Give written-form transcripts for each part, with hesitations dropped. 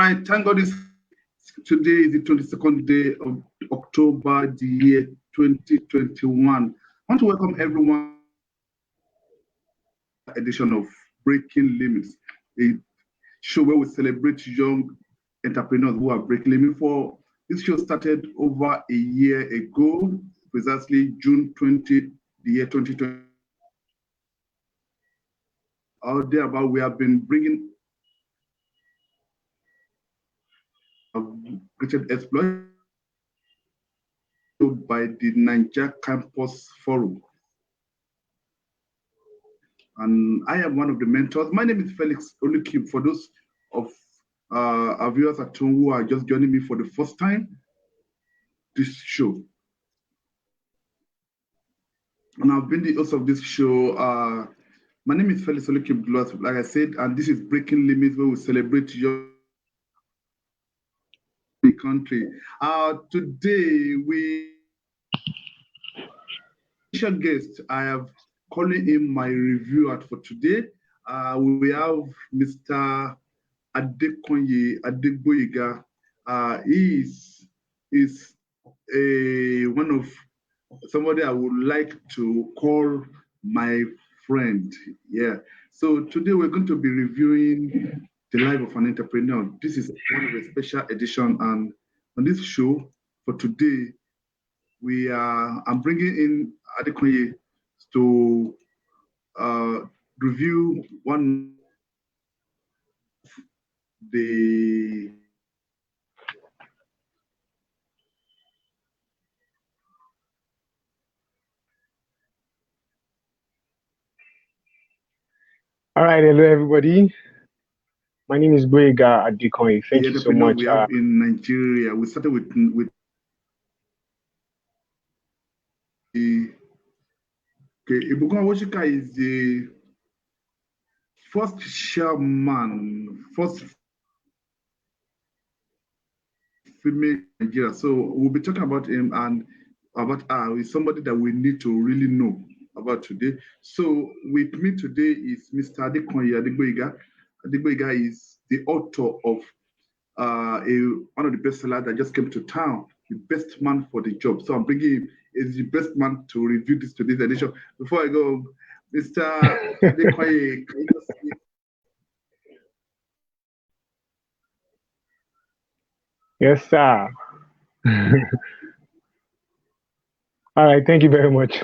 right, thank God today is the 22nd day of October, the year 2021. I want to welcome everyone to the edition of Breaking Limits, a show where we celebrate young entrepreneurs who are breaking limits. For this show started over a year ago, precisely June 20, the year 2020. Out there about we have been bringing great exploit by the Naija Campus Forum. And I am one of the mentors. My name is Felixolucube. For those of our viewers at home who are just joining me for the first time, this show. And I've been the host of this show. My name is Felixolucube, like I said, and this is Breaking Limits, where we celebrate your country. Today, special guest I have calling in my reviewer for today. We have Mr. Adekanye Gboyega. He is one of somebody I would like to call my friend. Yeah. So today we're going to be reviewing the life of an entrepreneur. This is one of a special edition, and on this show for today, I'm bringing in Adekanye to review one of the All right, hello everybody. My name is Gboyega Adekanye. Thank you so much. We have in Nigeria. We started with Ibukun Awosika is the first chairman, first female in Nigeria. So we'll be talking about him and about her. He's somebody that we need to really know about today. So with me today is Mr. Adekanye Gboyega. Gboyega is the author of one of the bestsellers that just came to town, The Best Man for the Job. So I'm bringing him as the best man to review today's edition. Before I go, Mr. Adekanye, can you just see? Yes, sir. All right, thank you very much.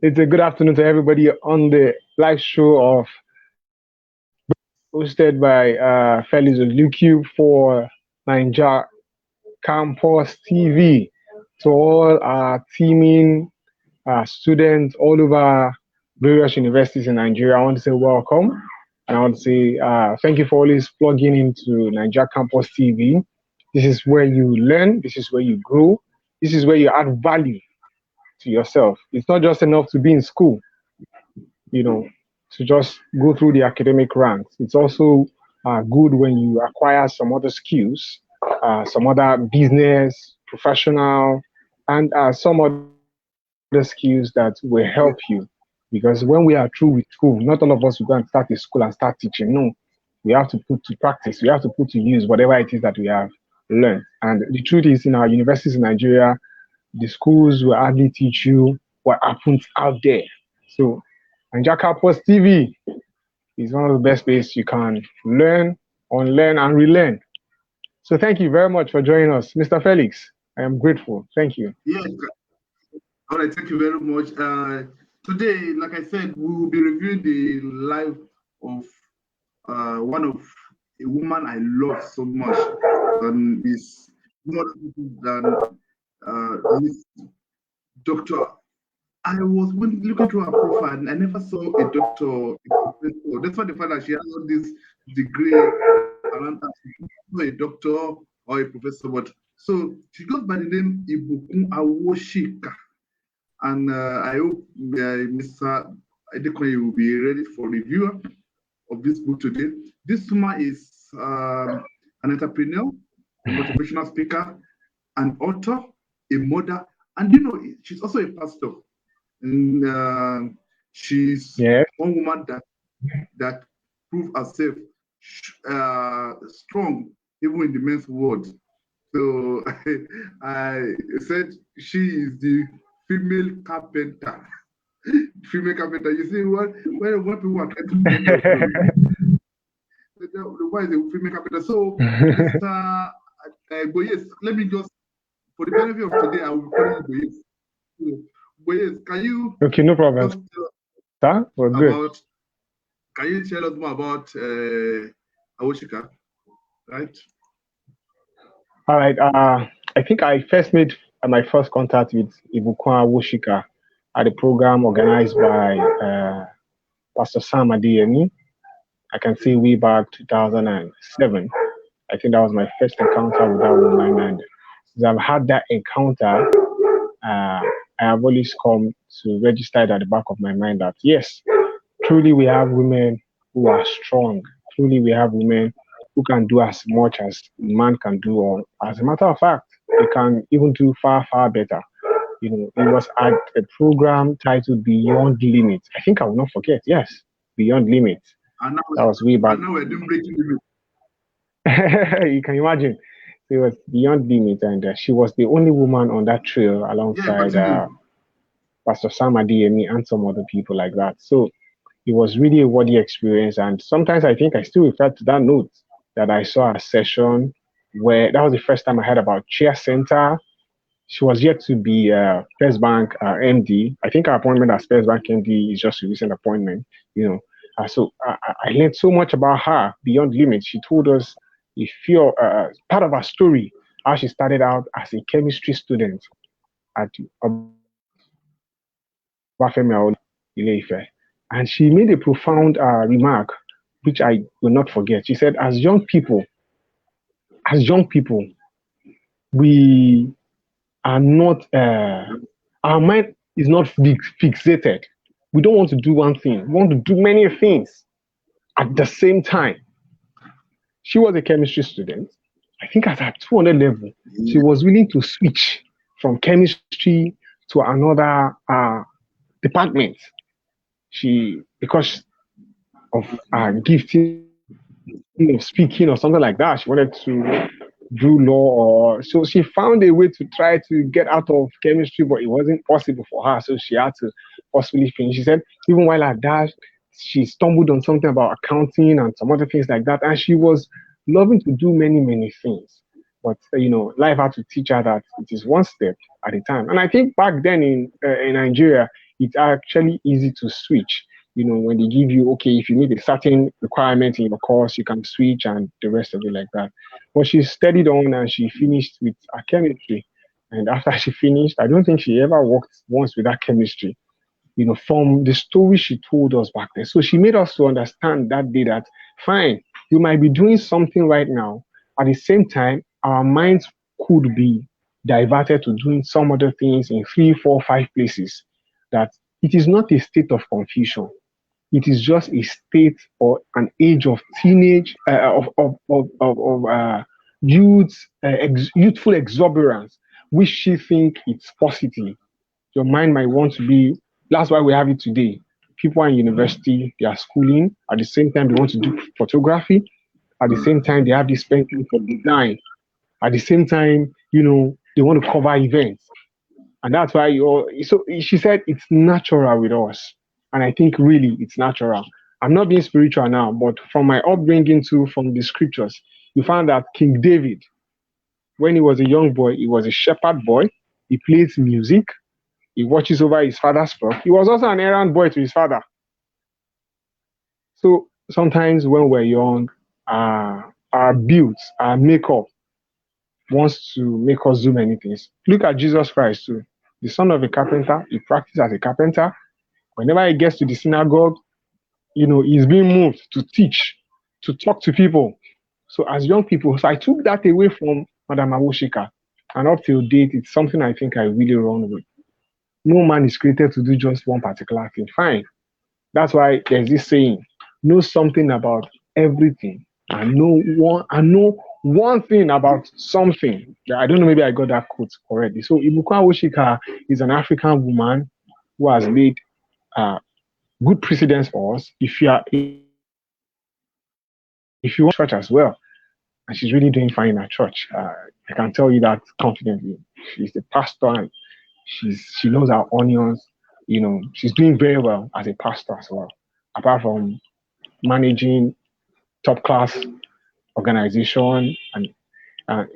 It's a good afternoon to everybody on the live show of hosted by Felixolucube for Naija Campus TV. To all our teaming students all over various universities in Nigeria, I want to say welcome. And I want to say thank you for always plugging into Naija Campus TV. This is where you learn, this is where you grow, this is where you add value to yourself. It's not just enough to be in school, to just go through the academic ranks. It's also good when you acquire some other skills, some other business, professional, and some other skills that will help you. Because when we are through with school, not all of us will go and start a school and start teaching. No, we have to put to practice. We have to put to use whatever it is that we have learned. And the truth is, in our universities in Nigeria, the schools will hardly teach you what happens out there. So Naija Campus TV is one of the best places you can learn, unlearn, and relearn. So thank you very much for joining us, Mr. Felix. I am grateful. Thank you. Yes. All right. Thank you very much. Today, like I said, we will be reviewing the life of one of a woman I love so much, and is more than this doctor. I was looking through her profile, and I never saw a doctor, a professor. That's why the fact that she has all this degree around her. She's not a doctor or a professor, but so she goes by the name Ibukun Awosika. And I hope Mr. Adekanye will be ready for review of this book today. This woman is an entrepreneur, a motivational speaker, an author, a mother, and she's also a pastor. And she's one woman that proved herself strong even in the men's world. So I said she is the female carpenter. Female carpenter. You see, when people are trying to blame us, why is a female carpenter? So, Mr. Gboyega, let me just, for the benefit of today, I will call you Gboyega. Gboyega, can you Okay, no problem. just Sir, we're good. about, can you tell us more about Awosika, right? All right. I think I first made my first contact with Ibukun Awosika at a program organized by Pastor Sam Adeyemi. I can say way back 2007. I think that was my first encounter with that woman, and since I've had that encounter, I have always come to register it at the back of my mind that yes, truly we have women who are strong. Truly we have women who can do as much as man can do, or as a matter of fact, they can even do far, far better. It was at a program titled Beyond Limits. I think I will not forget. Yes, Beyond Limits. And now, That was way back. and now we're doing breaking limit. You can imagine. It was Beyond Limits, and she was the only woman on that trail Yeah, alongside continue. Pastor Sam Adeyemi and some other people like that. So it was really a worthy experience. And sometimes I think I still refer to that note that I saw a session where that was the first time I heard about Chair Center. She was yet to be First Bank MD. I think her appointment as First Bank MD is just a recent appointment, you know. So I learned so much about her beyond limits. She told us a few part of her story, how she started out as a chemistry student at Obafemi Awolowo Ile-Ife. And she made a profound remark, which I will not forget. She said, as young people, we are not, our mind is not fixated. We don't want to do one thing. We want to do many things at the same time. She was a chemistry student. I think at her 200 level, she was willing to switch from chemistry to another department. Because of gifting of speaking or something like that, she wanted to do law, or so she found a way to try to get out of chemistry, but it wasn't possible for her, so she had to possibly finish. She said even while at that, she stumbled on something about accounting and some other things like that, and she was loving to do many, many things. But life had to teach her that it is one step at a time. And I think back then in Nigeria, it's actually easy to switch. When they give you, okay, if you meet a certain requirement in your course, you can switch and the rest of it like that. But she studied on and she finished with her chemistry. And after she finished, I don't think she ever worked once with that chemistry, from the story she told us back then. So she made us to understand that day that, fine, you might be doing something right now. At the same time, our minds could be diverted to doing some other things in 3, 4, 5 places. That it is not a state of confusion. It is just a state or an age of teenage, youth, youthful exuberance, which she think it's positive. Your mind might want to be. That's why we have it today. People are in university, they are schooling. At the same time, they want to do photography. At the same time, they have this painting for design. At the same time, they want to cover events. And that's why so she said it's natural with us. And I think really it's natural. I'm not being spiritual now, but from my upbringing too, from the scriptures, you find that King David, when he was a young boy, he was a shepherd boy. He plays music. He watches over his father's flock. He was also an errand boy to his father. So sometimes when we're young, our builds, our makeup wants to make us do many things. Look at Jesus Christ too. The son of a carpenter, he practiced as a carpenter. Whenever he gets to the synagogue, he's being moved to teach, to talk to people. So as young people, so I took that away from Madam Awosika. And up till date, it's something I think I really run with. No man is created to do just one particular thing. Fine. That's why there's this saying, know something about everything and know one thing about something. I don't know, maybe I got that quote correctly. So Ibukun Awosika is an African woman who has laid uh, good precedence for us. If you want church as well, and she's really doing fine in her church. I can tell you that confidently. She's a pastor, and she knows her onions. She's doing very well as a pastor as well. Apart from managing top class organization, and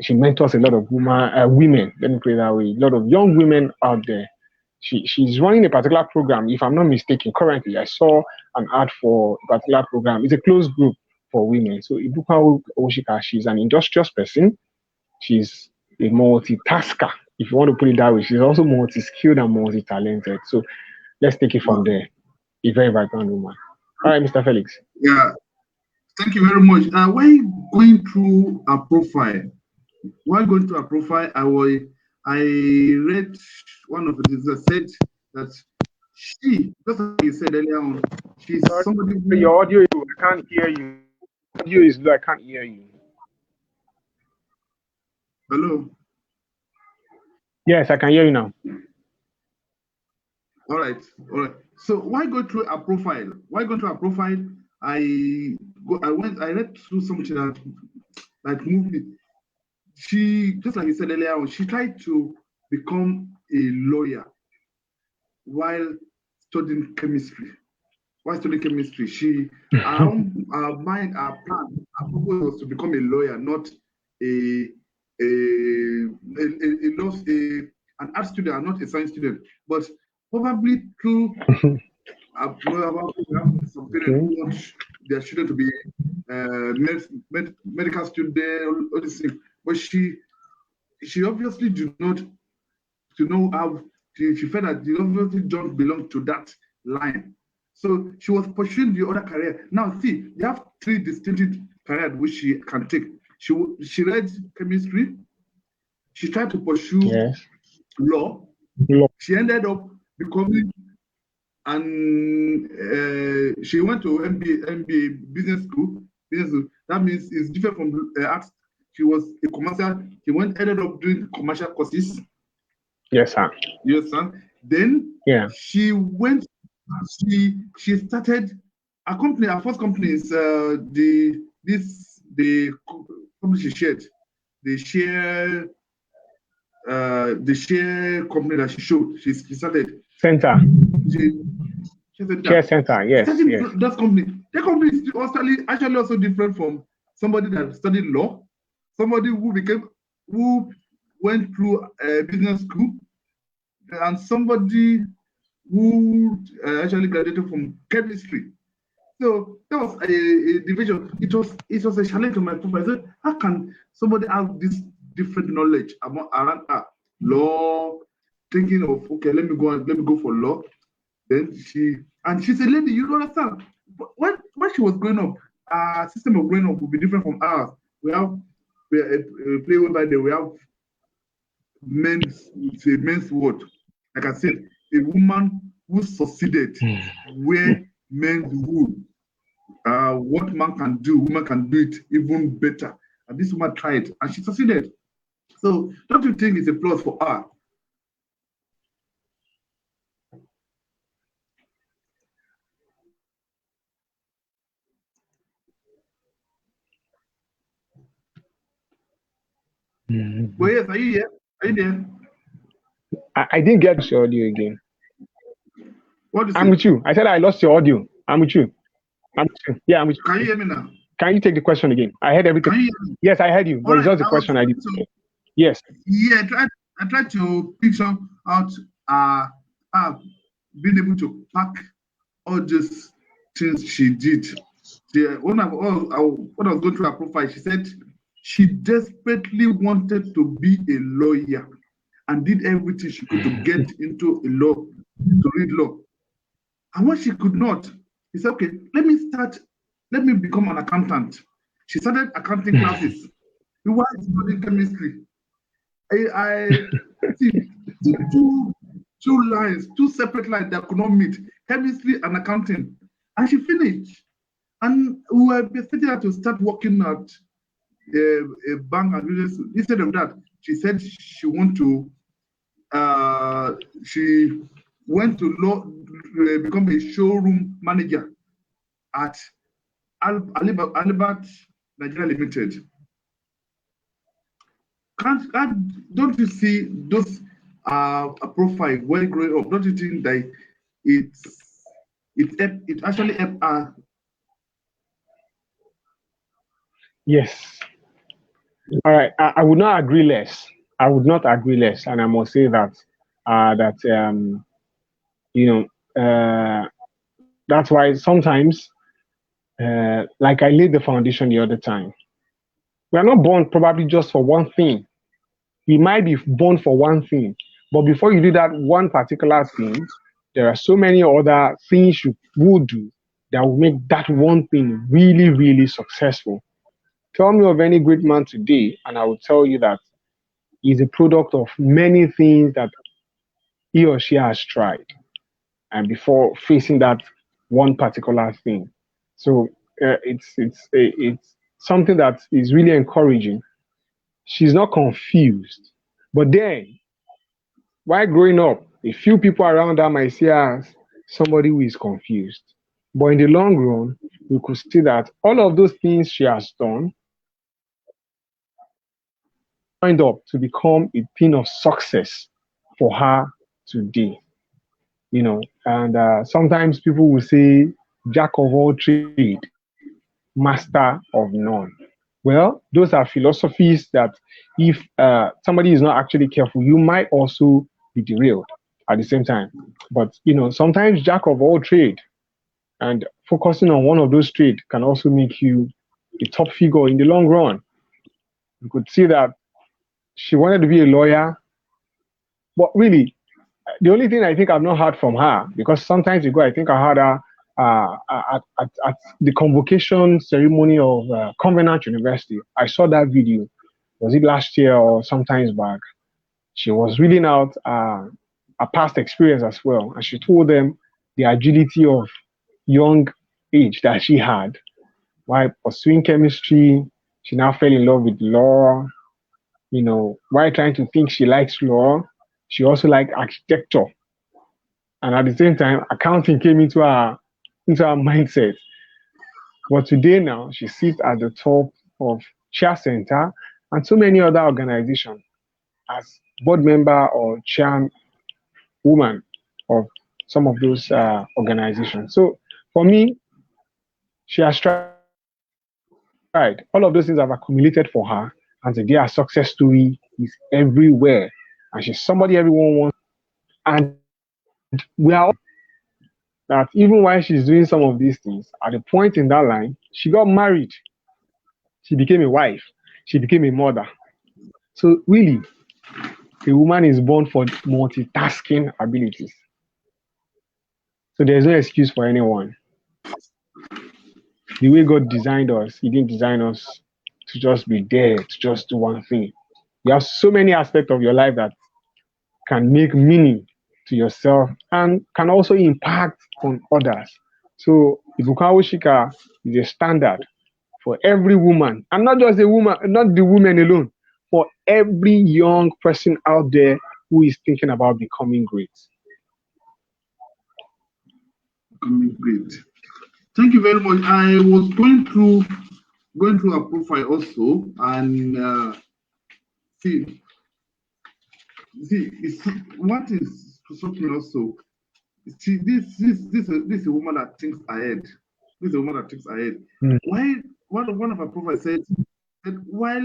she mentors a lot of women. Let me put it that way. A lot of young women out there. She's running a particular program. If I'm not mistaken, currently I saw an ad for a particular program. It's a closed group for women. So Ibukun Awosika, she's an industrious person. She's a multitasker, if you want to put it that way. She's also multi-skilled and multi-talented. So let's take it from there. A very vibrant woman. All right, Mr. Felix. Yeah, thank you very much. While going through a profile, I read one of the that said that she, just like you said earlier on, she's somebody who, your audio, I can't hear you. Audio is low, I can't hear you. Hello. Yes, I can hear you now. All right. So why go through a profile? I read through something that moved me. She, just like you said earlier on, she tried to become a lawyer while studying chemistry. She, our plan, our purpose was to become a lawyer, not an art student, and not a science student. But probably through some parents who want their children to be medical student, all these things. But she obviously do not know how. She felt that she obviously don't belong to that line. So she was pursuing the other career. Now, see, you have three distinctive careers which she can take. She read chemistry. She tried to pursue law. She ended up becoming, and she went to MBA business school. That means it's different from arts. She was a commercial. Ended up doing commercial courses. Yes, sir. Yes, sir. Then she went. She started a company. Our first company is the company she shared. The share company that she showed. She started Center. Care Center. Yes. That company. That company is actually also different from somebody that studied law. Somebody who went through a business school, and somebody who actually graduated from chemistry. So that was a division. It was a challenge to my profile. I said, how can somebody have this different knowledge around law, thinking of, okay, let me go for law. Then she's a lady, you don't understand. But when she was growing up, our system of growing up would be different from ours. We have play whereby we have men's word. Like I said, a woman who succeeded where men rule. What man can do, woman can do it even better. And this woman tried, and she succeeded. So don't you think it's a plus for her? But yes, are you here? Are you there? I didn't get your audio again. I'm with you. I said I lost your audio. I'm with you. Yeah, I'm with you. Can you hear me now? Can you take the question again? I heard everything. Yes, I heard you, but it's just the question I didn't hear. Yes. Yeah, I tried to picture out being able to pack all these things she did. When I was going through her profile, she said she desperately wanted to be a lawyer and did everything she could to get into law, to read law. And when she could not, she said, okay, let me become an accountant. She started accounting classes. While studying chemistry, I see two separate lines that could not meet, chemistry and accounting. And she finished. And we were expecting her to start working at a bank and business. Instead of that, she said she went to law, become a showroom manager at Albert Nigeria Limited. don't you see those a profile when growing up? Don't you think that it's it actually help Yes. All right. I would not agree less. I would not agree less, and I must say that that you know that's why sometimes like I laid the foundation the other time. We are not born probably just for one thing. We might be born for one thing, but before you do that one particular thing, there are so many other things you will do that will make that one thing really, really successful. Tell me of any great man today, and I will tell you that he's a product of many things that he or she has tried and before facing that one particular thing. So it's something that is really encouraging. She's not confused, but then while growing up, a few people around her might see her as somebody who is confused. But in the long run, we could see that all of those things she has done joined up to become a thing of success for her today. And sometimes people will say, jack of all trade, master of none. Well, those are philosophies that if somebody is not actually careful, you might also be derailed at the same time. But sometimes jack of all trade and focusing on one of those trades can also make you a top figure in the long run. You could see that she wanted to be a lawyer, but really, the only thing I think I've not heard from her, because sometimes ago I think I heard her at the convocation ceremony of Covenant University. I saw that video. Was it last year or sometimes back? She was reading out a past experience as well, and she told them the agility of young age that she had while pursuing chemistry. She now fell in love with law. While trying to think she likes law, she also liked architecture, and at the same time, accounting came into her mindset. But today now, she sits at the top of Chair Center and so many other organizations as board member or chairwoman of some of those organizations. So for me, she has tried. All of those things have accumulated for her, and today her success story is everywhere. And she's somebody everyone wants. And we are all that even while she's doing some of these things, at the point in that line, she got married, she became a wife, she became a mother. So really, a woman is born for multitasking abilities. So there's no excuse for anyone. The way God designed us, He didn't design us to just be there, to just do one thing. You have so many aspects of your life that can make meaning to yourself and can also impact on others. So Ibukun Awosika is a standard for every woman, and not just a woman, not the women alone, for every young person out there who is thinking about becoming great. great? Thank you very much. I was going through a profile also, and see see what is something also. See, this is a woman that thinks ahead. This is a woman that thinks ahead. Mm. Why one of our prophets said that while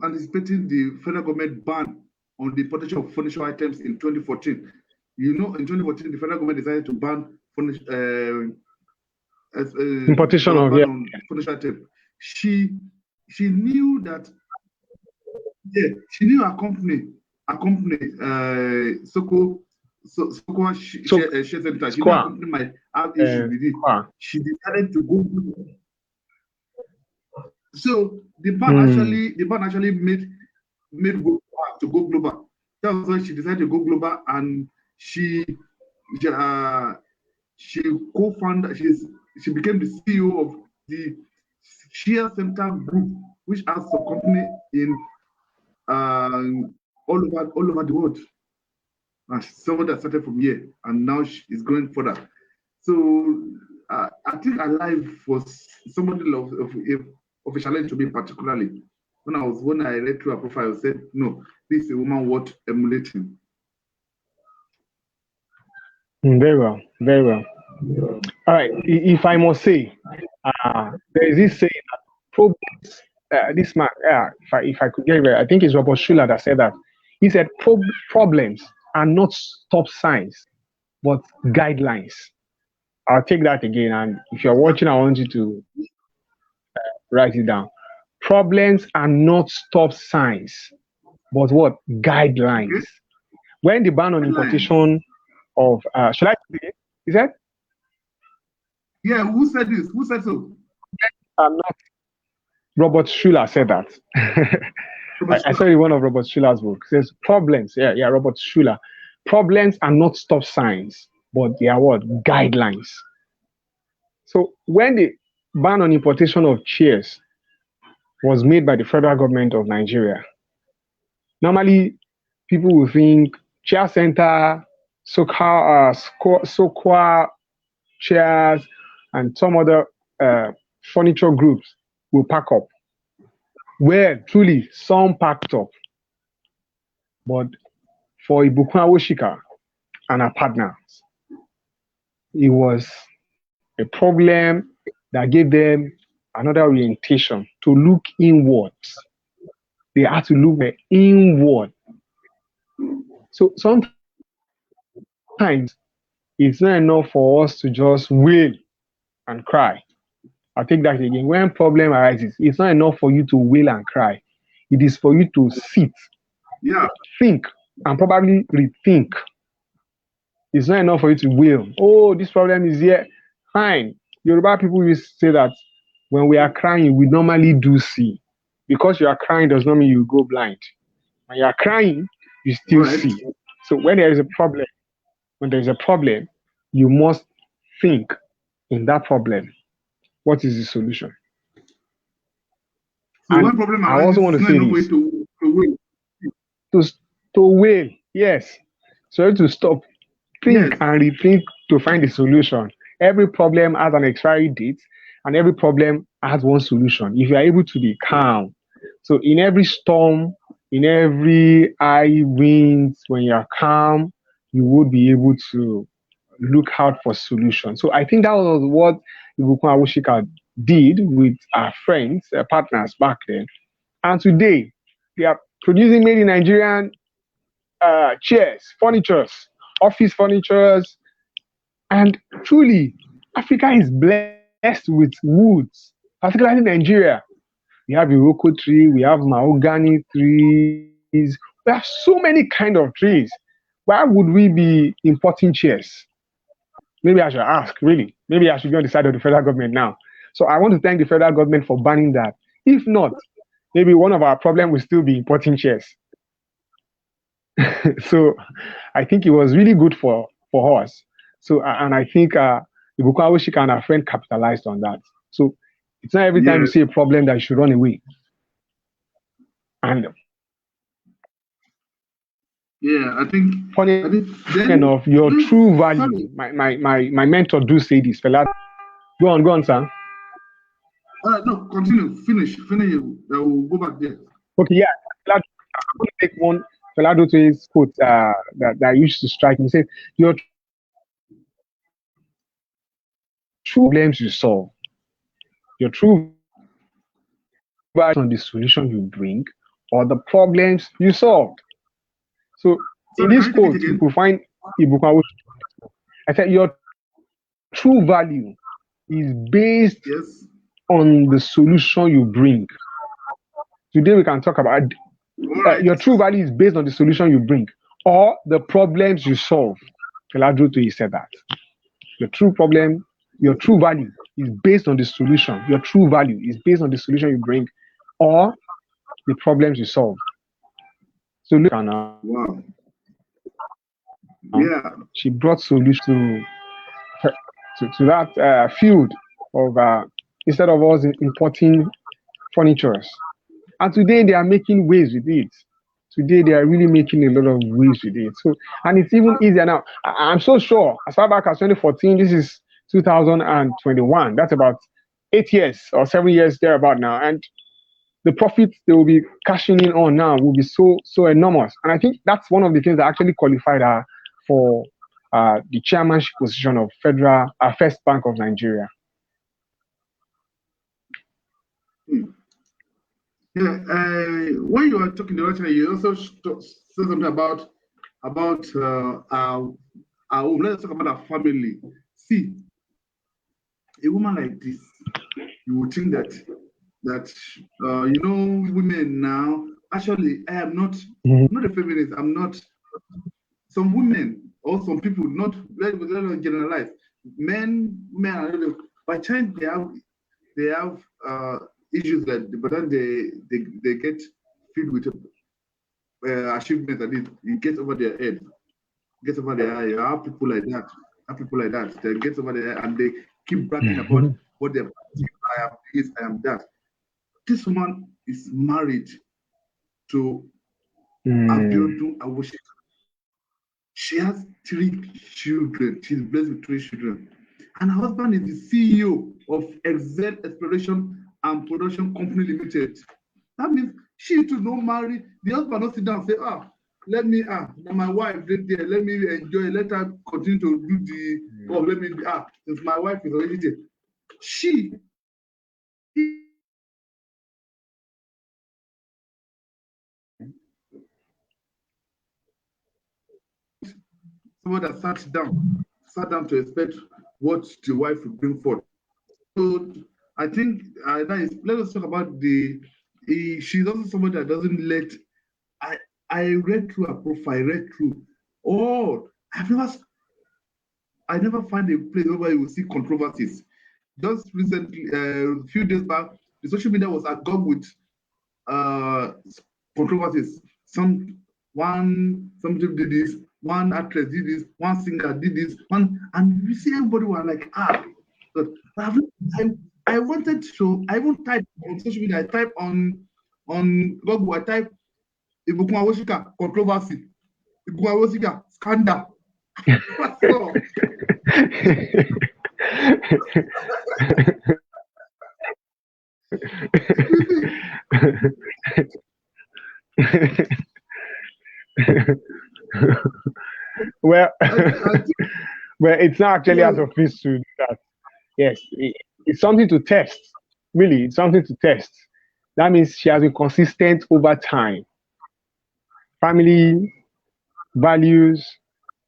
anticipating the federal government ban on the importation of furniture items in 2014, in 2014 the federal government decided to ban Importation of, yeah. on furniture items. She knew that, yeah, she knew her company, Soko So Share Center. She knew her square, company might have issues with it. square. She decided to go. So Mm. the ban actually made to go global. That's why she decided to go global, and she she, uh, she co-founded. She became the CEO of the Share Center Group, which has a company in all over the world. And someone that started from here, and now is going further. So I think alive was somebody of a challenge to me particularly. When I read through her profile, I said, no, this is a woman worth emulating. Very well, very well. All right, if I must say, there is this saying that problems, this man, if I could get it right, I think it's Robert Schuller that said that. He said, problems are not stop signs, but guidelines. I'll take that again, and if you're watching, I want you to write it down. Problems are not stop signs, but what? Guidelines. Okay? When the ban on Guidelines. importation of, should I say it? Is that? Yeah, who said this? Who said so? Not Robert Schuller said that. I saw it in one of Robert Schuller's books. It says problems. Yeah, Robert Schuller. Problems are not stop signs, but they are what? Guidelines. So when the ban on importation of chairs was made by the federal government of Nigeria, normally people will think chair center, Sokwa chairs, and some other furniture groups will pack up. Well, truly, some packed up. But for Ibukun Awosika and her partners, it was a problem that gave them another orientation to look inwards. They had to look inward. So sometimes it's not enough for us to just wail and cry. I'll take that again. When problem arises, it's not enough for you to wail and cry. It is for you to sit, think, and probably rethink. It's not enough for you to wail. Oh, this problem is here. Fine. Yoruba people used to say that when we are crying, we normally do see. Because you are crying does not mean you go blind. When you are crying, you still see. So when there is a problem, you must think in that problem. What is the solution? So and when problem arises, I also want to say this. To wail, yes. So you have to stop, think, and rethink to find the solution. Every problem has an expiry date, and every problem has one solution. If you are able to be calm, so in every storm, in every high winds, when you are calm, you would be able to look out for solutions. So I think that was what Ibukun Awosika did with our friends, partners back then. And today, they are producing made in Nigerian chairs, furnitures, office furnitures. And truly, Africa is blessed with woods, particularly Nigeria. We have Iroko tree, we have mahogany trees, we have so many kind of trees. Why would we be importing chairs? Maybe I should ask, really. Maybe I should be on the side of the federal government now. So I want to thank the federal government for banning that. If not, maybe one of our problems will still be importing chairs. So I think it was really good for us. So, and I think Ibukun Awosika and our friend capitalized on that. So it's not every time you see a problem that you should run away. And I think funny enough, your true value. My mentor do say this, fella. Go on, sir. No, continue. Finish. We'll go back there. Okay, yeah. I'm going to take one. Felado to his quote that used to strike me. He said, your true problems you solve, your true value on the solution you bring, or the problems you solve. So in this quote, you will find Ibukun Awosika. I said, your true value is based on the solution you bring. Today we can talk about your true value is based on the solution you bring or the problems you solve. Felixolucube said that. Your true value is based on the solution. Your true value is based on the solution you bring or the problems you solve. So look at now. Wow. She brought solutions to that field of instead of us importing furnitures. And today they are making waves with it. Today they are really making a lot of waves with it. So, and it's even easier now. I'm so sure, as far back as 2014, this is 2021. That's about 8 years or 7 years thereabout now. And the profits they will be cashing in on now will be so enormous. And I think that's one of the things that actually qualified her for the chairmanship position of Federal First Bank of Nigeria. Yeah, when you were talking the other time, you also said something about our home. Let's talk about our family. See, a woman like this, you would think that women now. Actually, I am not a feminist. I'm not. Some women or some people, not let us generalize. Women are not. By time they have issues that, but then they get filled with achievements and it gets over their head, gets over their eye. You have people like that. They get over their head and they keep bragging about what they're. I am this, I am that. This woman is married to Abiodun Awosika. She has 3 children. She's blessed with 3 children. And her husband is the CEO of Excel Exploration and Production Company Limited. That means she too not marry. The husband not sit down and say, let me, my wife right there, let me enjoy, let her continue to do the, let me, since my wife is already there. She someone that sat down to expect what the wife would bring forth. So I think let us talk about she's also someone that doesn't let. I read through her profile, I never find a place where you will see controversies. Just recently, a few days back, the social media was agog with controversies. Something did this, one actress did this, one singer did this, and you see everybody was like, but I wanted to, I won't type on social media, I type on Google, I type Ibukun Awosika controversy, Ibukun Awosika scandal. Well, it's not actually as of this to that. Yes, it's something to test. Really, it's something to test. That means she has been consistent over time. Family, values,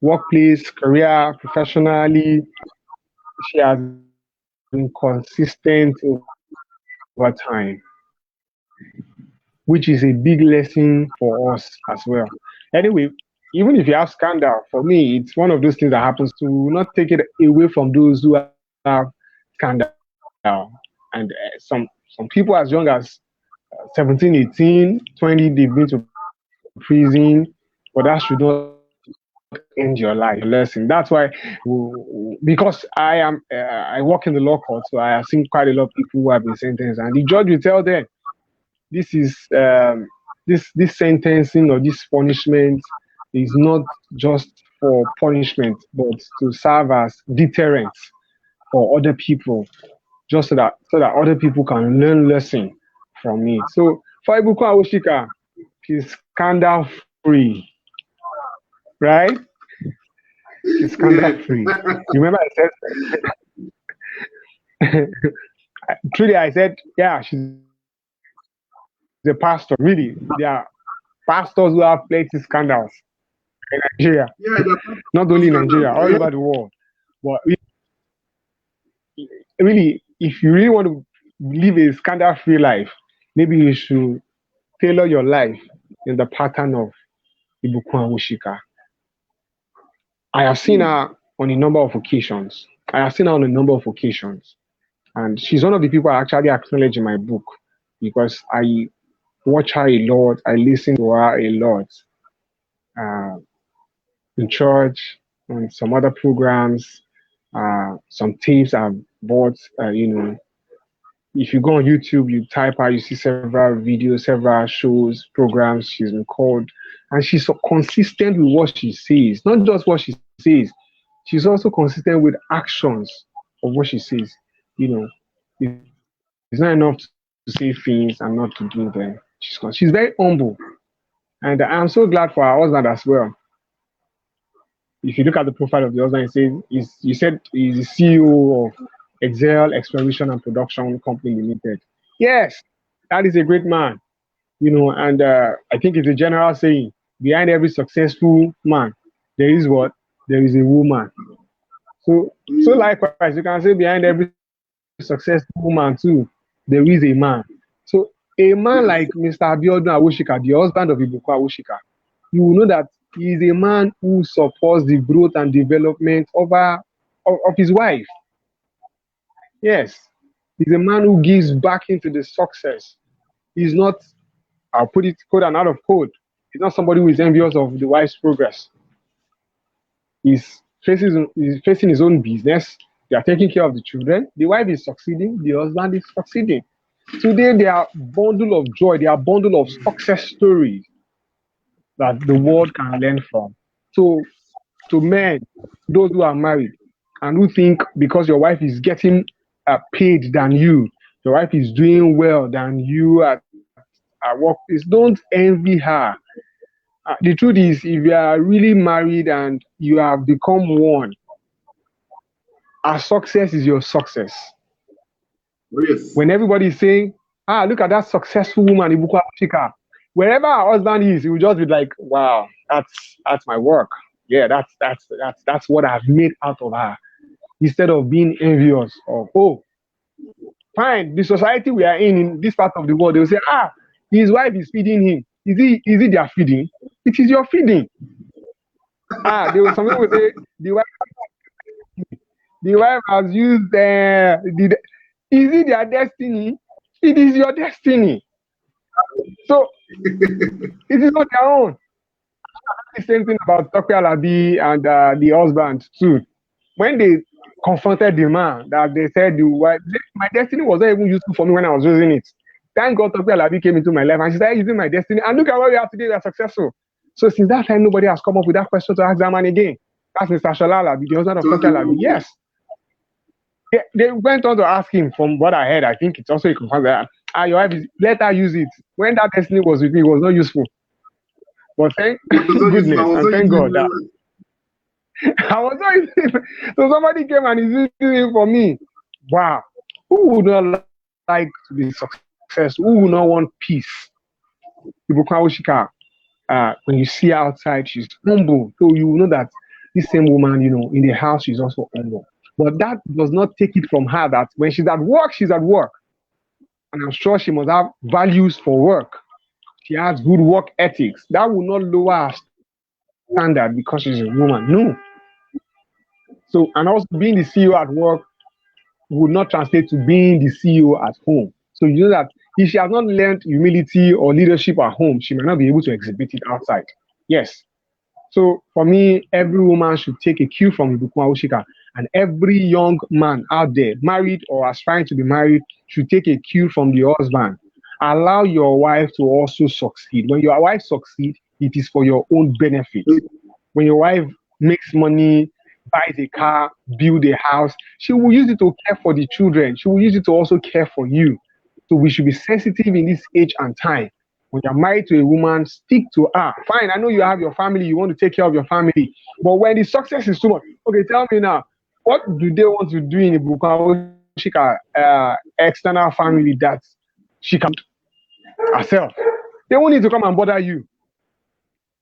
workplace, career, professionally, she has been consistent over time, which is a big lesson for us as well. Anyway, even if you have scandal, for me, it's one of those things that happens to not take it away from those who have scandal. And some people as young as 17, 18, 20, they've been to prison, but that should not end your life, your lesson. That's why, because I work in the law court, so I have seen quite a lot of people who have been sentenced, and the judge will tell them, this is this sentencing or this punishment is not just for punishment, but to serve as deterrent for other people, just so that other people can learn lesson from it. So for Ibukun Awosika, she's scandal free, right? She's scandal free. You remember I said, truly I said, yeah, she's a pastor. Really, there are pastors who have plenty scandals in Nigeria. Not only in Nigeria, all over the world. But really, if you really want to live a scandal-free life, maybe you should tailor your life in the pattern of Ibukun Awosika. I have seen her on a number of occasions. And she's one of the people I actually acknowledge in my book because I watch her a lot. I listen to her a lot in church, on some other programs, some tapes I've bought. If you go on YouTube, you type her, you see several videos, several shows, programs she's been called, and she's so consistent with what she says. Not just what she says, she's also consistent with actions of what she says. You know, it's not enough to say things and not to do them. She's very humble, and I'm so glad for her husband as well. If you look at the profile of the husband, it says you said he's the CEO of Excel Exploration and Production Company Limited. Yes, that is a great man. And I think it's a general saying: behind every successful man, there is what? There is a woman. So Yeah. likewise, you can say behind every successful woman too, there is a man. So a man like Mr. Yes. Abiodun Awoshika, the husband of Ibukun Awoshika, you will know that he is a man who supports the growth and development of his wife. Yes, he's a man who gives back into the success. He's not, I'll put it code and out of code. He's not somebody who is envious of the wife's progress. He's facing his own business. They are taking care of the children. The wife is succeeding. The husband is succeeding. Today, they are bundle of joy. They are bundle of success stories that the world can learn from. So, to men, those who are married and who think because your wife is getting paid than you, your wife is doing well than you at workplace, don't envy her. The truth is, if you are really married and you have become one, our success is your success. Oh, yes. When everybody is saying, look at that successful woman, Ibukun Chika, wherever her husband is, he will just be like, wow, that's my work. Yeah, that's what I've made out of her. Instead of being envious of, oh, fine, the society we are in this part of the world, they will say, his wife is feeding him. Is it their feeding? It is your feeding. Some people will say the wife has used is it their destiny? It is your destiny. So it is not their own. The same thing about Tope Alabi and the husband too. When they confronted the man, that they said the wife, my destiny was not even useful for me when I was using it. Thank God Tope Alabi came into my life and she started using my destiny. And look at what we have today, we are successful. So since that time, nobody has come up with that question to ask that man again. That's Mr. Shola Alabi, the husband of Tope Alabi. Yes. They went on to ask him, from what I heard, I think it's also a confirmed that your wife is, let her use it. When that destiny was with me, it was not useful. But thank goodness and thank God that I was not using it. So somebody came and is using it for me. Wow. Who would not like to be successful? Who would not want peace? Ibukun Awoshika, when you see her outside, she's humble. So you will know that this same woman, in the house, she's also humble. But that does not take it from her that when she's at work, she's at work. And I'm sure she must have values for work. She has good work ethics. That will not lower her standard because she's a woman. No. So, and also being the CEO at work would not translate to being the CEO at home. So you know that if she has not learned humility or leadership at home, she may not be able to exhibit it outside. Yes. So for me, every woman should take a cue from Ibukun Awoshika, and every young man out there, married or aspiring to be married, should take a cue from the husband. Allow your wife to also succeed. When your wife succeeds, it is for your own benefit. When your wife makes money, buys a car, build a house, she will use it to care for the children. She will use it to also care for you. So we should be sensitive in this age and time. When you're married to a woman, stick to her. Fine, I know you have your family, you want to take care of your family. But when the success is too much, okay, tell me now, what do they want to do in Ibukun Awoshika external family that she can herself? They won't need to come and bother you.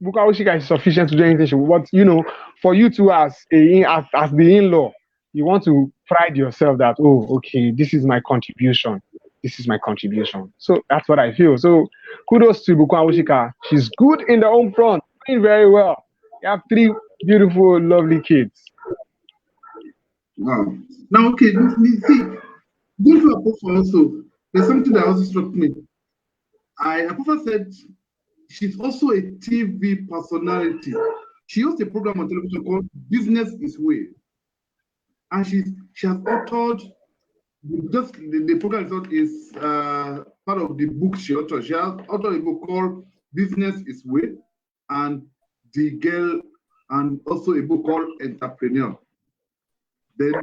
Ibukun Awoshika is sufficient to do anything she wants. But for you to as the in-law, you want to pride yourself that, oh, okay, this is my contribution. This is my contribution. So that's what I feel. So kudos to Ibukun Awoshika. She's good in the home front, doing very well. You have 3 beautiful, lovely kids. Wow. Now, okay, see, going to Apofa also, there's something that also struck me. Apofa said she's also a TV personality. She hosts a program on television called Business is Way. And she has authored, just the program is part of the book she authored. She has authored a book called Business is Way, and The Girl, and also a book called Entrepreneur. Then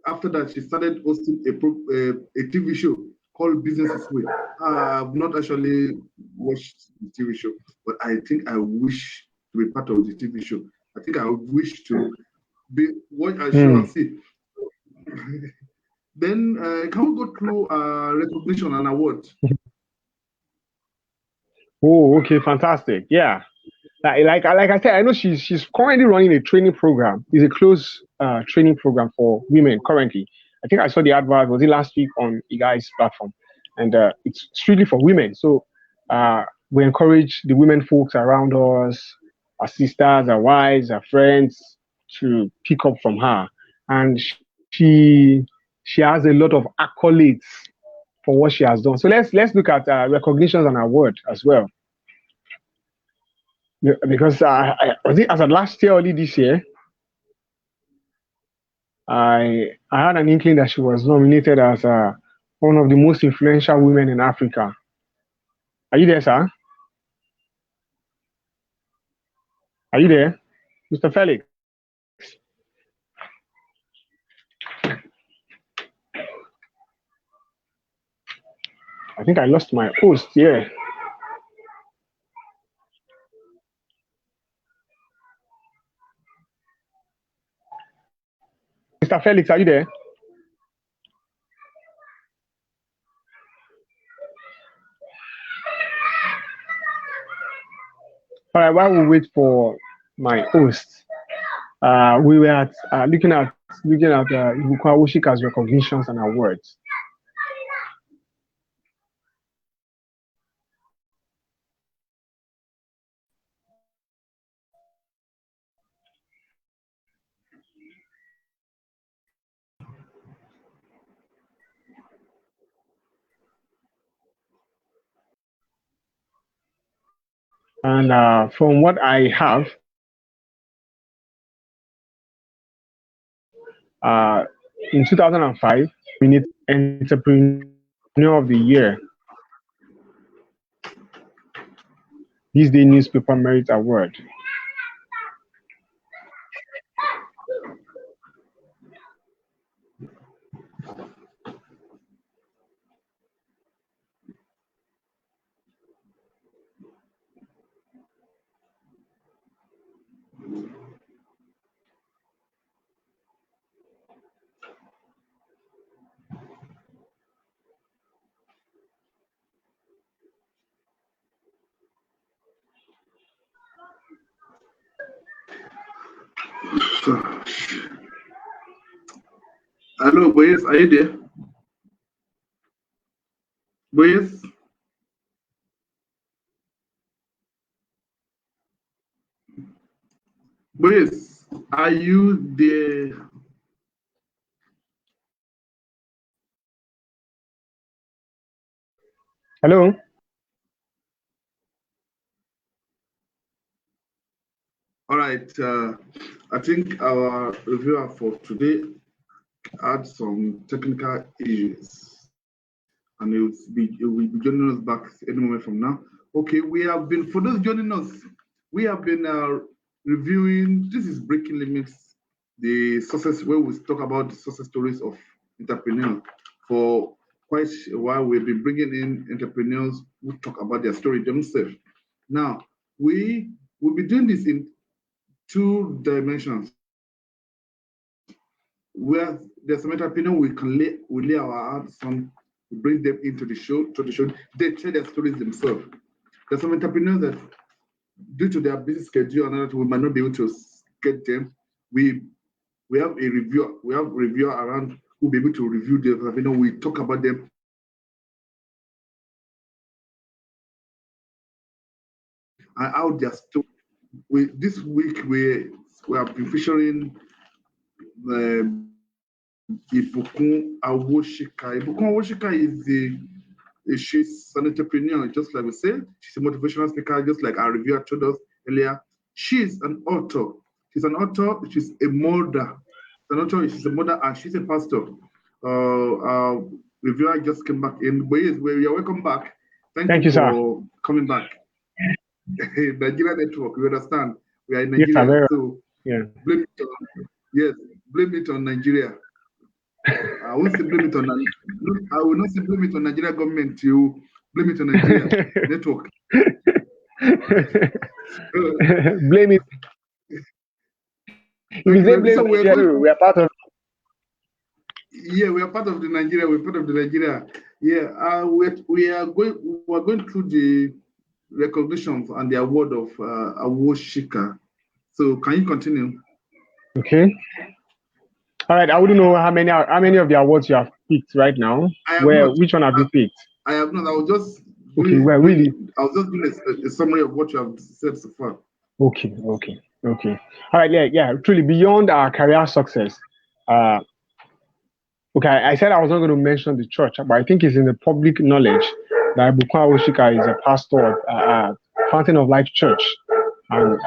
after that, she started hosting a TV show called Business Is Way. I've not actually watched the TV show, but I think I wish to be part of the TV show. I think I wish to watch a show and see. Then can we go through recognition and award? Oh, okay, fantastic. Yeah. Like I said, I know she's currently running a training program. It's a closed training program for women currently. I think I saw the advert, was it last week on you guys' platform? And it's strictly for women. So we encourage the women folks around us, our sisters, our wives, our friends, to pick up from her. And she she has a lot of accolades for what she has done. So let's look at recognitions and award as well. Yeah, because was it as of last year, early this year, I had an inkling that she was nominated as one of the most influential women in Africa. Are you there, sir? Are you there, Mr. Felix? I think I lost my host. Yeah, Mr. Felix, are you there? All right. While we wait for my host, we were looking at Ibukun Awosika's recognitions and awards. And from what I have, uh, in 2005, we need Entrepreneur of the Year, this day Newspaper Merit Award. So, hello, boys, are you there? Boys, boys, are you there? Hello? All right. I think our reviewer for today had some technical issues, and he will be joining us back any moment from now. Okay, for those joining us, we have been reviewing. This is Breaking Limits, the success where we talk about the success stories of entrepreneurs. For quite a while, we've been bringing in entrepreneurs who talk about their story themselves. Now, we will be doing this in two dimensions. Where there's some entrepreneur we lay our hands on, we bring them into the show, they tell their stories themselves. There's some entrepreneurs that, due to their busy schedule and that, we might not be able to get them. We have a reviewer around who'll be able to review the entrepreneur. We talk about them and how their story. This week we have been featuring um, Ibukun Awosika. Ibukun Awosika she's an entrepreneur, just like we said. She's a motivational speaker, just like our reviewer told us earlier. She's an author. She's an author. She's a mother. She's a mother, and she's a pastor. Our reviewer just came back in. But yes, you're welcome back. Thank you, sir. For coming back. Nigeria network, we understand. We are in Yes, sir. Nigeria, so Yeah. blame it on Nigeria. I won't say blame it on. I will not say blame it on Nigeria government. You blame it on Nigeria network. Blame it. If you Thank you say very much. blame So we're Nigeria, going. we are part of. Yeah, we are part of the Nigeria. We're part of the Nigeria. Yeah, we're going through the recognitions and the award of Awosika. So can you continue? Okay. All right. I wouldn't know how many of the awards you have picked right now. I have Where not. which one have I, you picked? I have not. I was just Okay. Well, really. I was just doing a summary of what you have said so far. Okay. Okay. Okay. All right. Yeah. Yeah. Truly, beyond our career success. Uh. Okay. I said I was not going to mention the church, but I think it's in the public knowledge that Ibukun Awosika is a pastor of Fountain of Life Church, and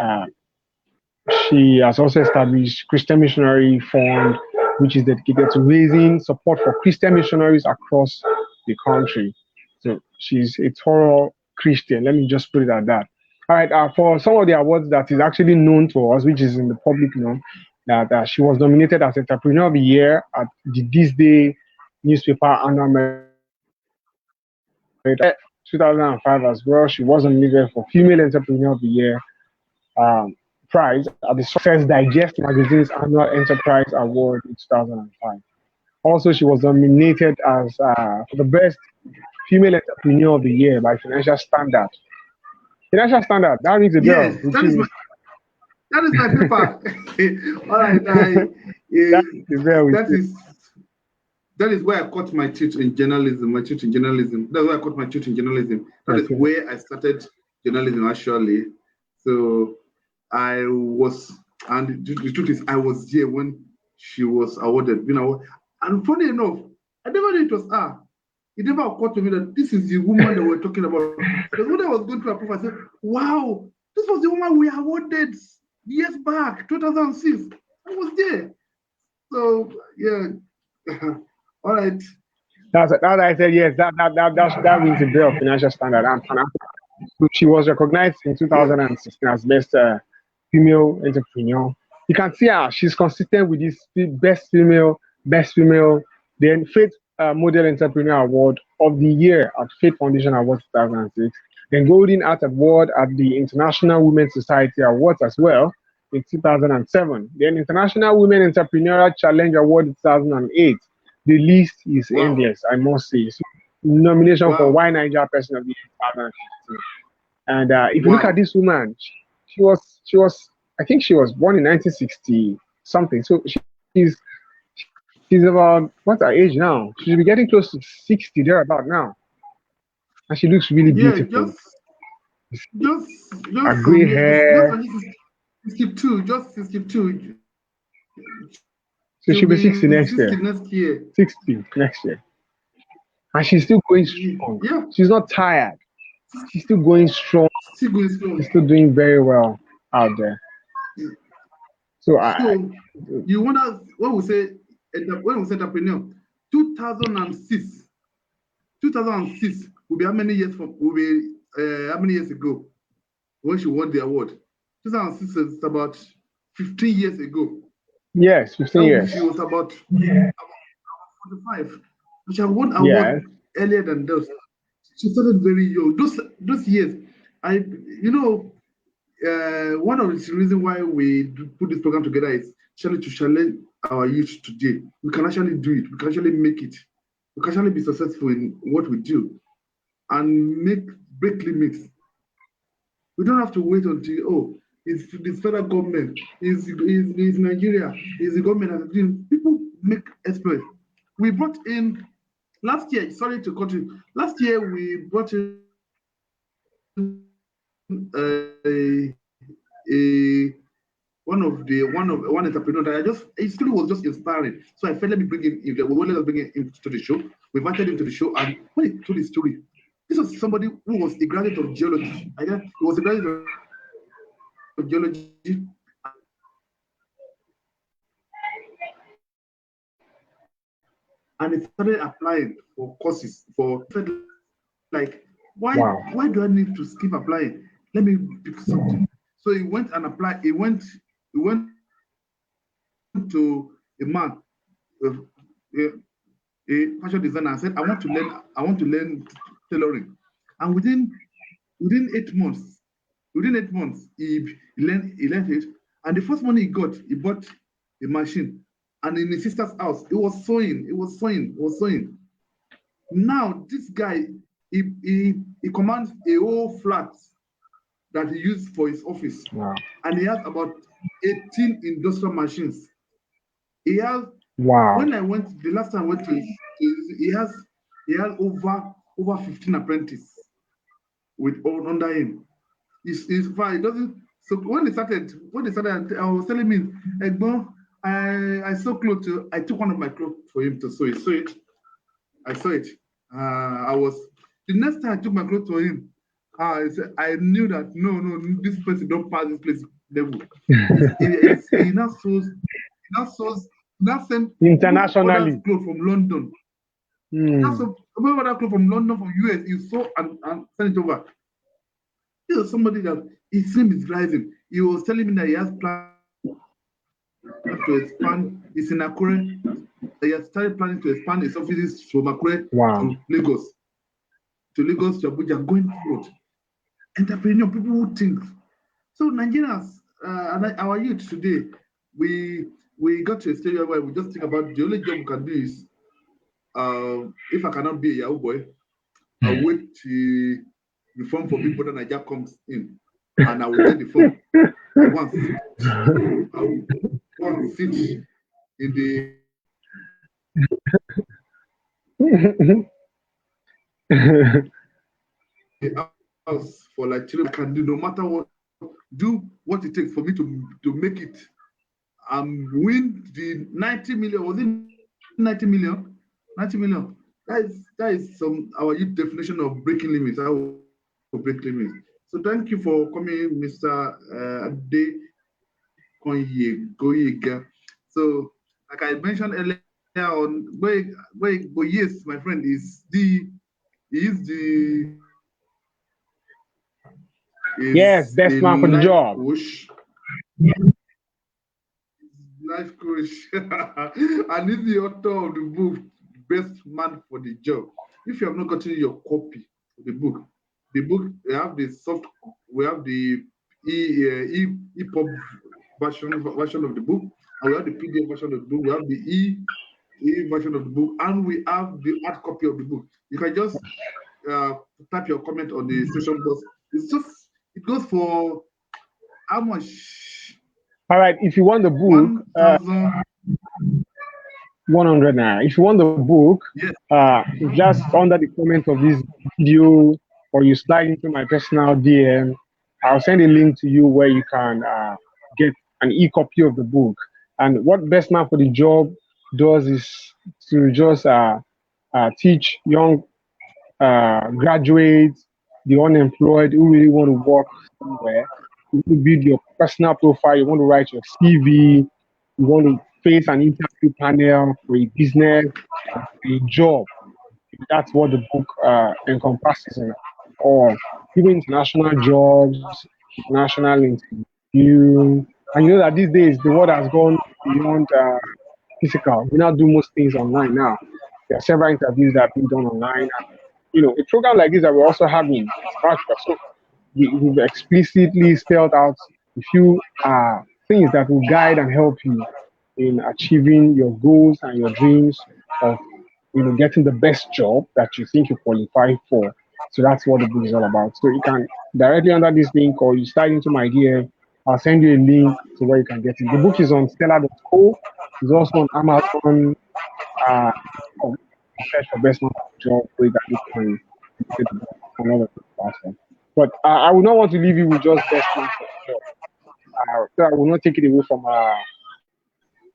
she has also established Christian Missionary Fund, which is dedicated to raising support for Christian missionaries across the country. So she's a thorough Christian. Let me just put it at that. All right. For some of the awards that is actually known to us, which is in the public know, that she was nominated as Entrepreneur of the Year at the This Day newspaper annual merit 2005 as well. She was nominated for Female Entrepreneur of the Year um, prize at the Success Digest magazine's annual Enterprise Award in 2005. Also, she was nominated as for the best female entrepreneur of the year by Financial Standard. Financial Standard, that rings a Yes, bell, which is that is my paper. All right, that rings a bell with that you. is that is where I caught my teeth in journalism. My teeth in journalism. That's where I caught my teeth in journalism. That is Okay. where I started journalism actually. So I was, and the truth is, I was there when she was awarded. And funny enough, I never knew it was her. It never occurred to me that this is the woman that we're talking about. Because when I was going through her profile, I said, "Wow, this was the woman we awarded years back, 2006. I was there." So yeah. All right. That's I said yes. That rings a bell. Financial Standard and so she was recognized in Yeah. 2016 as best female entrepreneur. You can see her; she's consistent with this best female. Then Faith Model Entrepreneur Award of the Year at Faith Foundation Awards 2006. Then Golden Art Award at the International Women's Society Awards as well in 2007. Then International Women Entrepreneurial Challenge Award in 2008. The list is Wow. endless, I must say. So, nomination for Wow. Why Naija Person of the Year 2015. And if you look at Wow. this woman, she was I think she was born in 1960 something. So she's about what's her age now? She should be getting close to 60 thereabout now, and she looks really Yeah, beautiful. just Her just some gray years, just hair. I think 62, just 62. So She'll she'll be be 60 next 60 year. next year. 60 next year, and she's still going strong. Yeah, She's not tired. She's still going strong. still going strong. She's still doing very well out there. So So you wonder what we say when we say entrepreneur, 2006, 2006 will be how many years from will be how many years ago when she won the award? 2006 is about 15 years ago. yes, 15 That will be years. she was about 45. She had won award Yes. earlier than those. She started very young. Those years, I you know one of the reasons why we put this program together is actually to challenge our youth today. We can actually do it. We can actually make it. We can actually be successful in what we do and break limits. We don't have to wait until it's the federal government, is Nigeria, is the government has been people make exploits. We brought in last year, sorry to cut you. Last year we brought in a one entrepreneur that his story was just inspiring. So I felt let me bring him. Let us bring him to the show. We invited him to the show, and when he told his story, this was somebody who was a graduate of geology. I guess he was a graduate of geology, and he started applying for courses for like Wow. why do I need to keep applying? Let me pick something. So he went and applied. He went to a man a fashion designer and said, I want to learn tailoring. And within 8 months, he learned it. And the first money he bought a machine. And in his sister's house, he was sewing. Now this guy, he commands a whole flat that he used for his office. Wow. And he has about 18 industrial machines. He has Wow. When I went the last time I went to he has over 15 apprentices under him. He's fine. It doesn't. So when they started, I was telling me, Egbon, I sew clothes. I took one of my clothes for him to sew it. I saw it. The next time I took my clothes for him. I knew that no, this person don't pass this place level. He now sent internationally clothes from London. That's other clothes from London, from US. You saw and sent it over. He was somebody that his name is rising. He was telling me that he has plans to expand. He's in Akure. He has started planning to expand his offices from Akure to Lagos, to Abuja, going forward. Entrepreneur, people who think. So Nigerians and our youth today, we got to a stage where we just think about the only job we can do is, if I cannot be a Yahoo boy, I'll wait till the form for people that Naija comes in, and I will get the form. I will sit in the house for like children can do, no matter what, do what it takes for me to make it win the 90 million. Was it 90 million? 90 million. That is some our youth definition of breaking limits. I will break limits. So thank you for coming, Mr. Gboyega. So like I mentioned earlier on, yes, my friend is yes, best man for the job. Coach. Life coach. And he's the author of the book, Best Man for the Job. If you have not gotten your copy of the book, we have the EPUB version of the book, and we have the PDF version of the book, we have the e version of the book, and we have the hard copy of the book. You can just type your comment on the session box. It goes for how much? All right, if you want the book, 100 naira. If you want the book, yes. Just under the comment of this video, or you slide into my personal DM, I'll send a link to you where you can get an e-copy of the book. And what Best Man for the Job does is to just teach young graduates, the unemployed who really want to work somewhere. You want to build your personal profile, you want to write your CV, you want to face an interview panel for a business, a job. That's what the book encompasses, or even international jobs, national interview. And you know that these days the world has gone beyond physical. We now do most things online now. There are several interviews that are being done online. And, you know, a program like this that we're also having is virtual. So we've explicitly spelled out a few things that will guide and help you in achieving your goals and your dreams of, you know, getting the best job that you think you qualify for. So that's what the book is all about. So you can directly under this link, or you slide into my DM, I'll send you a link to where you can get it. The book is on Stellar.co. It's also on Amazon. Search for Best Man for the Job, where you can get the book on all of the platforms. But I would not want to leave you with just Best Man for the Job. So I will not take it away from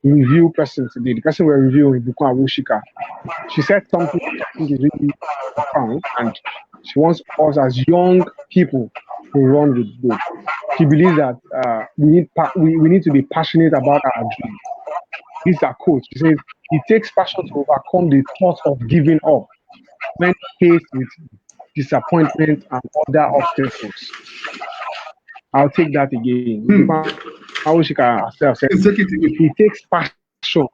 review person today. The person we're reviewing, Ibukun Awosika. She said something which I think is really profound, and she wants us as young people to run with both. She believes that we need to be passionate about our dreams. This is her quote. She says, "It takes passion to overcome the thought of giving up when faced with disappointment and other obstacles." I'll take that again. Awosika herself said, "It takes passion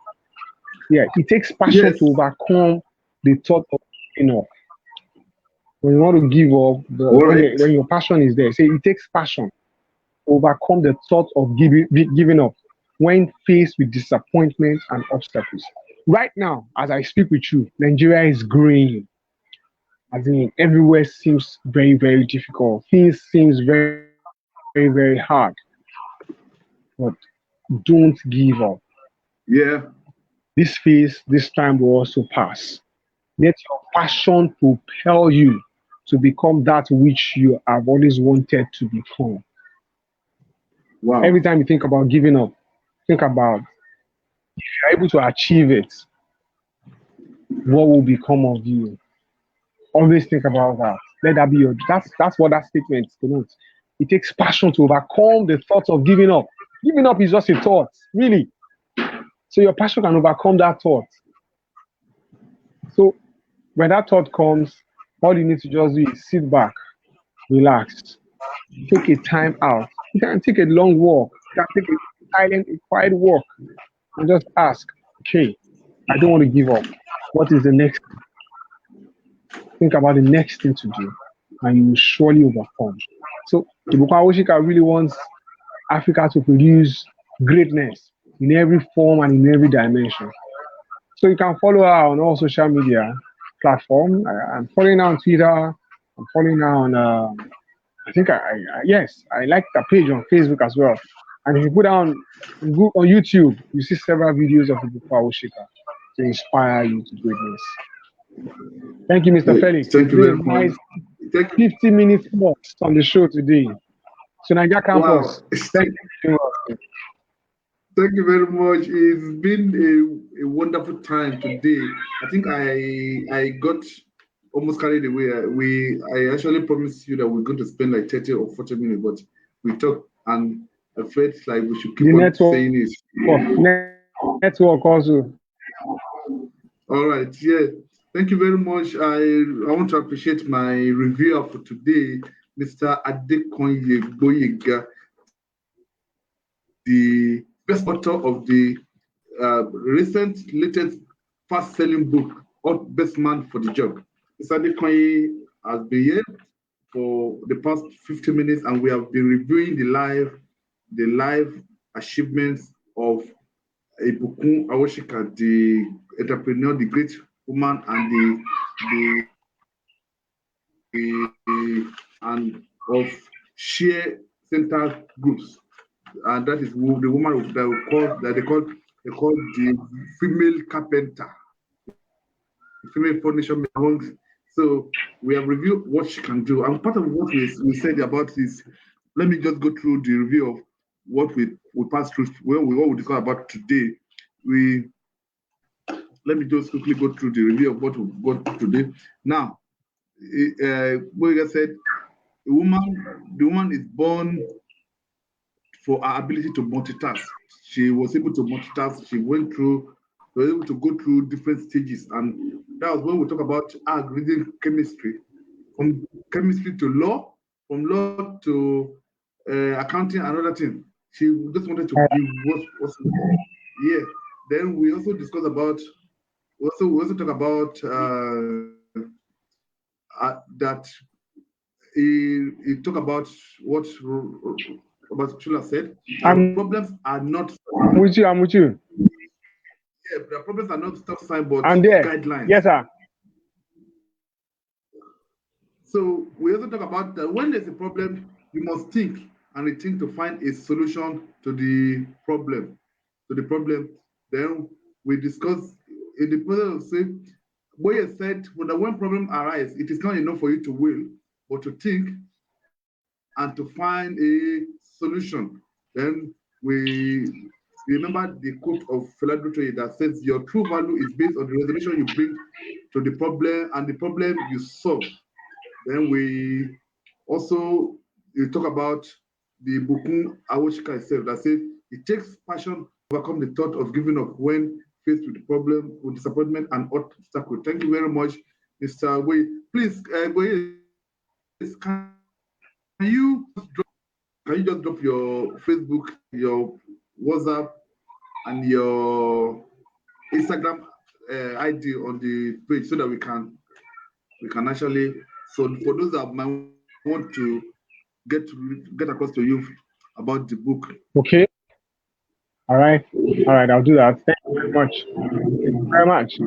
Yeah, it takes passion to Yes. overcome the thought of giving up. When you want to give up, All when right. when your passion is there, say it takes passion to overcome the thought of giving up when faced with disappointment and obstacles. Right now, as I speak with you, Nigeria is growing. As in, everywhere seems very, very difficult. Things seems very, very hard. But don't give up. Yeah. This phase, this time will also pass. Let your passion propel you to become that which you have always wanted to become. Wow. Every time you think about giving up, think about if you're able to achieve it, what will become of you? Always think about that. Let that be your that's what that statement denotes. It takes passion to overcome the thought of giving up. Giving up is just a thought, really. So your passion can overcome that thought. So when that thought comes, all you need to just do is sit back, relax, take a time out. You can take a long walk. You can take a silent, a quiet walk, and just ask, okay, I don't want to give up. What is the next? Think about the next thing to do, and you will surely overcome. So Ibukun Awosika really wants Africa to produce greatness in every form and in every dimension. So you can follow her on all social media platform. I'm following her on Twitter. I'm following her on. I think yes, I like the page on Facebook as well. And if you put on on YouTube, you see several videos of Ibukun Awosika to inspire you to greatness. Thank you, Mr. Felix. Thank It's you been very a much. nice Thank you. 50 minutes plus on the show today. So Naija Wow. campus, thank you very much. Thank you very much. It's been a wonderful time today. I think I got almost carried away. I actually promised you that we're going to spend like 30 or 40 minutes, but we talked and I felt like we should keep The on saying it. network also. All right, yeah. Thank you very much. I want to appreciate my reviewer for today, Mr. Adekanye Gboyega, the best author of the recent latest fast-selling book, Best Man for the Job. Mr. Adekanye has been here for the past 50 minutes, and we have been reviewing the live achievements of Ibukun Awosika, the entrepreneur, the great woman, and and of share center groups, and that is the woman that they call the female carpenter, the female furniture maker. So we have reviewed what she can do, and part of what we said about this. Let me just go through the review of what we passed through. What we discussed about today. We Let me just quickly go through the review of what we got today. Now, Gboyega said, the woman is born for her ability to multitask. She was able to multitask. She was able to go through different stages. And that was when we talk about reading chemistry, from chemistry to law, from law to accounting and other things. She just wanted to be what's yeah. Then we also discussed about, we also talk about that he talk about what Robert Chula said, that I'm problems are not, with you. I'm with you. yeah, the problems are not stop sign but I'm there. guidelines. Yes, sir. So we also talk about that when there's a problem, you must think and rethink to find a solution to the problem. To the problem. Then we discuss in the process of say, Boye said, well, that when problem arise, it is not enough for you to will, but to think and to find a solution. Then we remember the quote of Felixolucube that says, your true value is based on the resolution you bring to the problem and the problem you solve. Then we also talk about the Ibukun Awosika itself that says it takes passion to overcome the thought of giving up when faced with the problem, with disappointment and obstacle. Thank you very much, Mr. Wei. Please, can you can you just drop your Facebook, your WhatsApp, and your Instagram ID on the page so that we can actually. So for those that might want to get across to you about the book. Okay. All right. All right. I'll do that. Thank you very much. Thank you very much.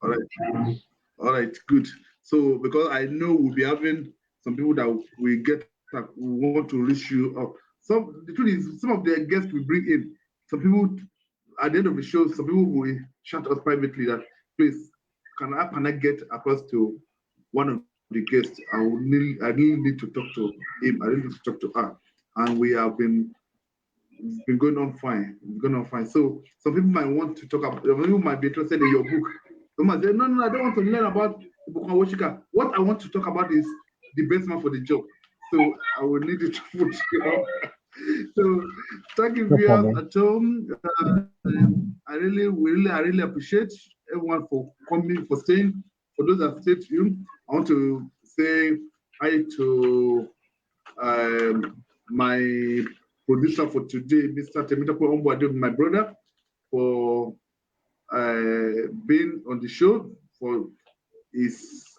All right. All right. Good. So because I know we'll be having some people that we get that we want to reach you up. Some the truth is some of the guests we bring in, some people at the end of the show, some people will chat us privately that please can I get across to one of the guests? I really need to talk to him. I really need to talk to her. And we have been it's been going on fine. It's going on fine. So some people might want to talk about. Some people might be interested in your book. Some might say, no, I don't want to learn about Ibukun Awosika. What I want to talk about is the best man for the job. So I will need you to put you know. So thank you, No viewers problem. at home. I really appreciate everyone for coming, for staying. For those that stayed tuned, I want to say hi to my producer for today, Mr. Temitapo Ombuade, my brother, for being on the show, for his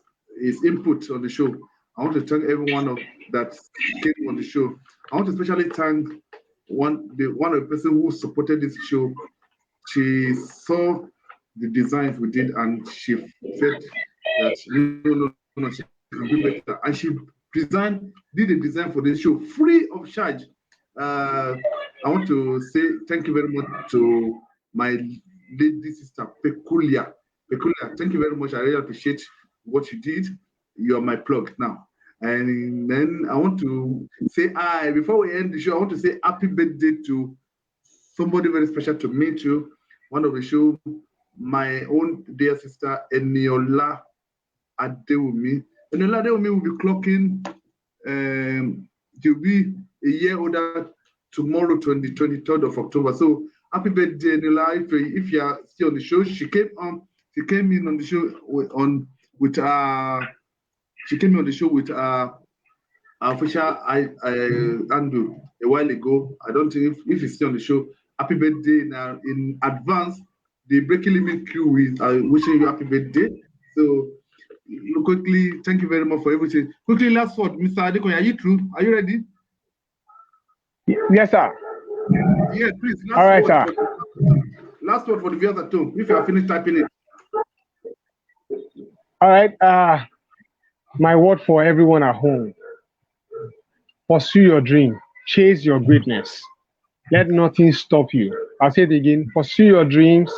input on the show. I want to thank everyone that came on the show. I want to especially thank one of the person who supported this show. She saw the designs we did and she said that no, she can do better. And she did a design for this show free of charge. Uh, I want to say thank you very much to my lady sister, Peculiar. Peculiar, thank you very much. I really appreciate what you did. You're my plug now. And then I want to say, before we end the show, I want to say happy birthday to somebody very special to me too. One of the show, my own dear sister, Eniola Adewumi. Eniola Adewumi will be clocking, she'll be a year older tomorrow, 23rd of October. So happy birthday, Eniola. If you are still on the show, she came in on the show with she came in on the show with official Andrew a while ago. I don't think if he's still on the show. Happy birthday in advance. The Breaking Limit crew is wishing you happy birthday. So quickly, thank you very much for everything. Quickly, last word, Mr. Adekanye, are you through? Are you ready? Yes, sir. Yeah, please. All right, sir. Last word for the viewers at home. If you are finished typing it. All right. My word for everyone at home: pursue your dream, chase your greatness. Let nothing stop you. I'll say it again: pursue your dreams,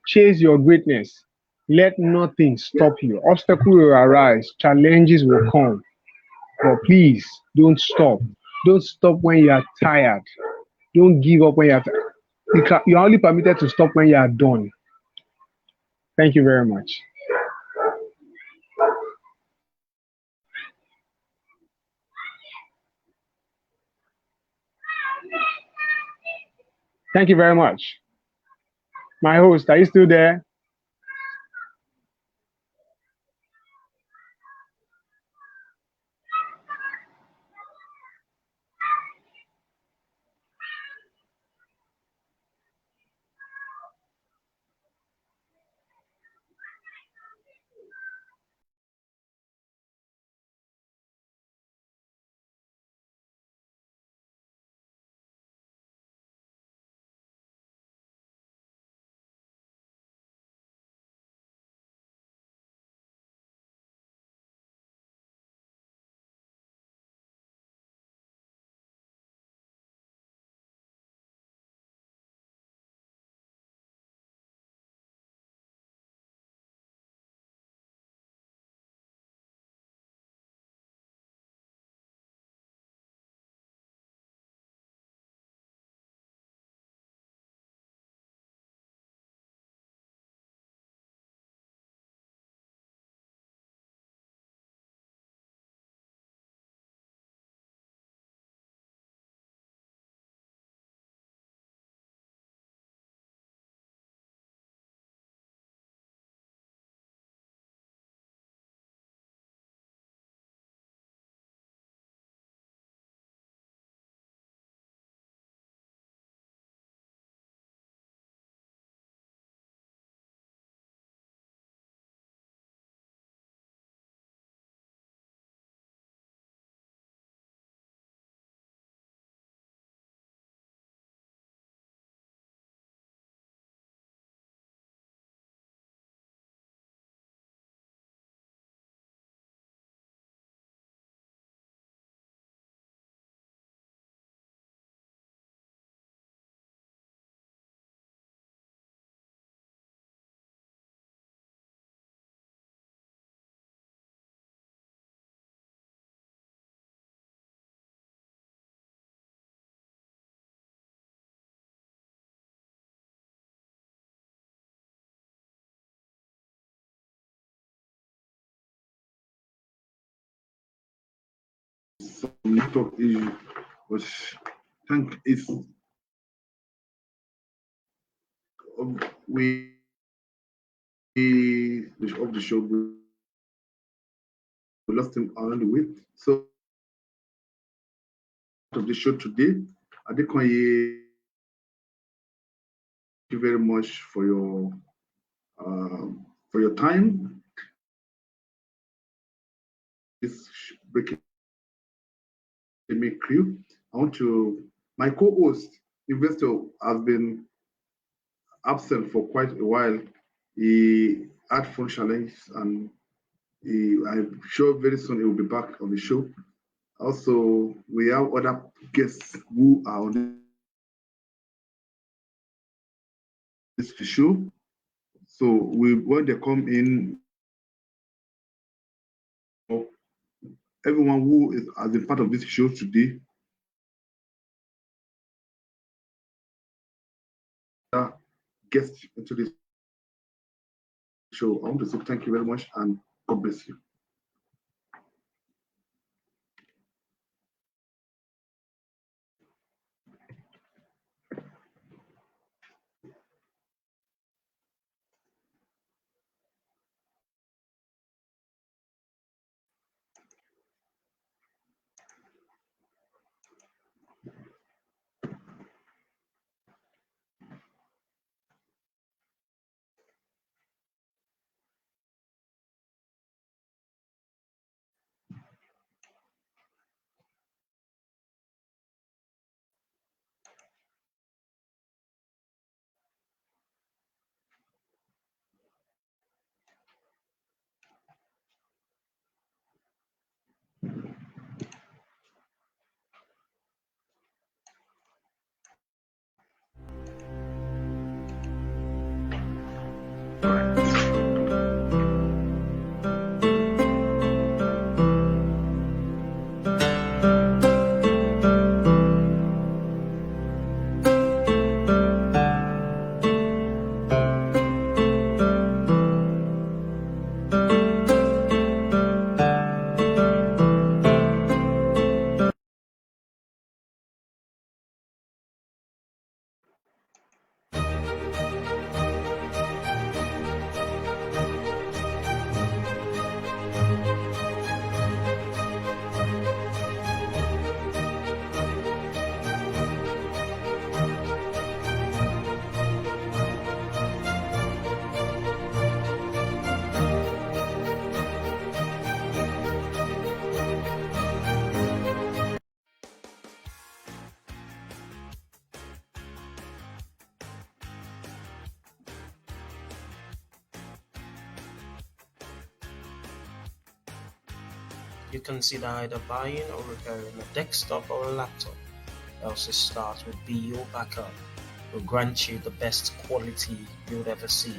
chase your greatness. Let nothing stop you. Obstacles will arise, challenges will come, but please don't stop. Don't stop when you are tired. Don't give up when you are tired. You are only permitted to stop when you are done. Thank you very much. Thank you very much. My host, are you still there? some network issue, but thank it's we of the show. We lost him along the way. So of the show today, Adekanye, thank you very much for your time. This breaking crew. I want to my co-host investor has been absent for quite a while. He had phone challenges and I'm sure very soon he will be back on the show. Also, we have other guests who are on this show. So when they come in, everyone who has been part of this show today, guests into this show. I want to say thank you very much and God bless you. You consider either buying or repairing a desktop or a laptop. Else start with Be Your Backup. Will grant you the best quality you'll ever see.